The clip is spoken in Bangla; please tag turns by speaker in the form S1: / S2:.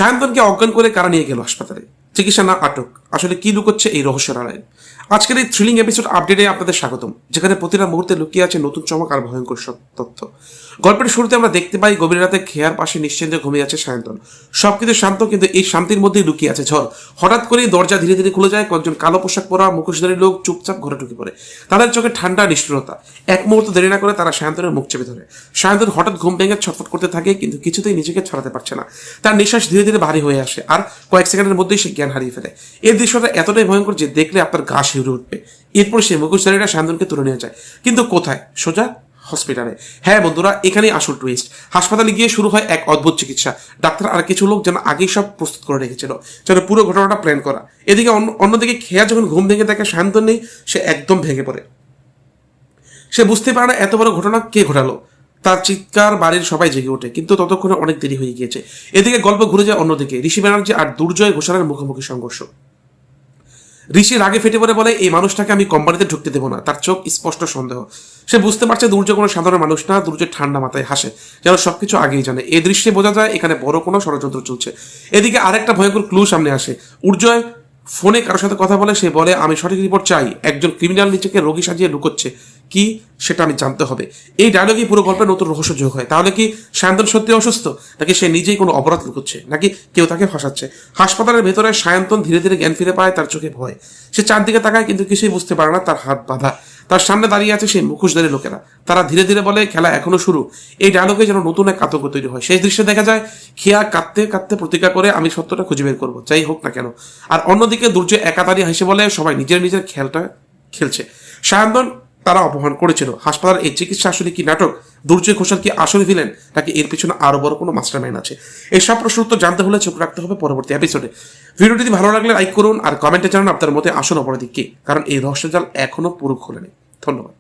S1: সায়ন্তনকে অজ্ঞান করে কারা নিয়ে গেল হাসপাতালে, চিকিৎসা না আটক, আসলে কি লুকোচ্ছে এই রহস্যের আড়ালে? আজকের এই থ্রিলিং এপিসোড আপডেটে আপনাদের স্বাগতম, যেখানে প্রতিটা মুহূর্তে লুকিয়ে আছে নতুন চমক আর ভয়ঙ্কর সব তথ্য। গল্পের শুরুতে আমরা দেখতে পাই গভীর রাতে খেয়ার পাশে নিশ্চিন্তে ঘুমিয়ে আছে সায়ন্তন। সবকিছু শান্ত, কিন্তু এই শান্তির মধ্যেই লুকিয়ে আছে ঝড়। হঠাৎ করেই দরজা ধীরে ধীরে খুলে যায়, কয়েকজন কালো পোশাক পরা মুখোশধারী লোক চুপচাপ ঘরে ঢুকে পড়ে। তাদের চোখে ঠান্ডা নিষ্ঠুরতা। এক মুহূর্ত দেরি না করে তারা সায়ন্তনের মুখ চেপে ধরে। সায়ন্তন হঠাৎ ঘুম ভেঙে ছটফট করতে থাকে, কিন্তু কিছুতেই নিজেকে ছড়াতে পারছে না। তার নিঃশ্বাস ধীরে ধীরে ভারী হয়ে আসে, আর কয়েক সেকেন্ডের মধ্যেই সে জ্ঞান হারিয়ে ফেলে। এই দৃশ্যটা এতটাই ভয়ঙ্কর যে দেখলে আপনার গা শিউরে উঠবে। এরপর সে মুখোশধারীরা সায়ন্তনকে তুলে নিয়ে যায়, কিন্তু কোথায়? সোজা হসপিটালে। হ্যাঁ বন্ধুরা, এখানেই আসল টুইস্ট। হাসপাতালে গিয়ে শুরু হয় এক অদ্ভুত চিকিৎসা। ডাক্তার আর কিছু লোক যেন আগেই সব প্রস্তুত করে রেখেছিল, যেন পুরো ঘটনাটা প্ল্যান করা। এদিকে অন্যদিকে খেয়া যখন ঘুম ভেঙে দেখে সায়ন্তন নেই, সে একদম ভেঙে পড়ে। সে বুঝতে পারে না এত বড় ঘটনা কে ঘটালো। তার চিৎকার বাড়ির সবাই জেগে ওঠে, কিন্তু ততক্ষণে অনেক দেরি হয়ে গিয়েছে। এদিকে গল্প ঘুরে যায় অন্যদিকে, ঋষি ব্যানার্জি আর দুর্জয় ঘোষালের মুখোমুখি সংঘর্ষ। ঋষি রাগে ফেটে পড়ে বলে, এই মানুষটাকে আমি কোম্পানিতে ঢুকতে দেবো না। তার চোখ স্পষ্ট সন্দেহ। সে বুঝতে পারছে দুর্জয় কোনো সাধারণ মানুষ না। দুর্জয় ঠান্ডা মাথায় হাসে, যেন সবকিছু আগেই জানে। এই দৃশ্যে বোঝা যায় এখানে বড় কোনো ষড়যন্ত্র চলছে। এদিকে আরেকটা ভয়ঙ্কর ক্লু সামনে আসে। উর্জয় ফোনে কারোর সাথে কথা বলে। সে বলে, আমি সঠিক রিপোর্ট চাই। একজন ক্রিমিনাল নিজেকে রোগী সাজিয়ে লুকোচ্ছে। কি সেটা আমি জানতে হবে। এই ডায়লগই পুরো গল্পের নতুন রহস্য যোগ হয়। তাহলে কি সায়ন্তন সত্যি অসুস্থ, নাকি সে নিজেই কোনো অপরাধ লুকোচ্ছে, নাকি কেউ তাকে ফাঁসাচ্ছে? হাসপাতালের ভেতরে সায়ন্তন ধীরে ধীরে জ্ঞান ফিরে পায়। তার চোখে ভয়। সে চারদিকে তাকায়, কিন্তু কিছুই বুঝতে পারে না। তার হাত বাঁধা। তার সামনে দাঁড়িয়ে আছে সেই মুখোশধারী লোকেরা। তারা ধীরে ধীরে বলে, খেলা এখনো শুরু। এই ডায়লগে যেন নতুন এক আতঙ্ক তৈরি হয়। শেষ দৃশ্যে দেখা যায় খেয়া কাঁদতে কাঁদতে প্রতিজ্ঞা করে, আমি সত্যটা খুঁজে বের করবো, যাই হোক না কেন। আর অন্যদিকে দুর্জয় একা দাঁড়িয়ে হেসে বলে, সবাই নিজের নিজের খেলটা খেলছে। সায়ন্তন তারা অপমান করেছিল। হাসপাতালের এই চিকিৎসা আসলে কি নাটক? দুর্জয় ঘোষাল কি আসলে ভিলেন, নাকি এর পিছনে আরো বড় কোনো মাস্টারমাইন্ড আছে? এই সব প্রশ্ন উত্তর জানতে হলে চোখ রাখতে হবে পরবর্তী এপিসোডে। ভিডিওটি ভালো লাগলে লাইক করুন, আর কমেন্টে জানান আপনার মতে আসল অপরাধী কে, কারণ এই রহস্যজাল এখনো পুরো খোলেনি। ধন্যবাদ।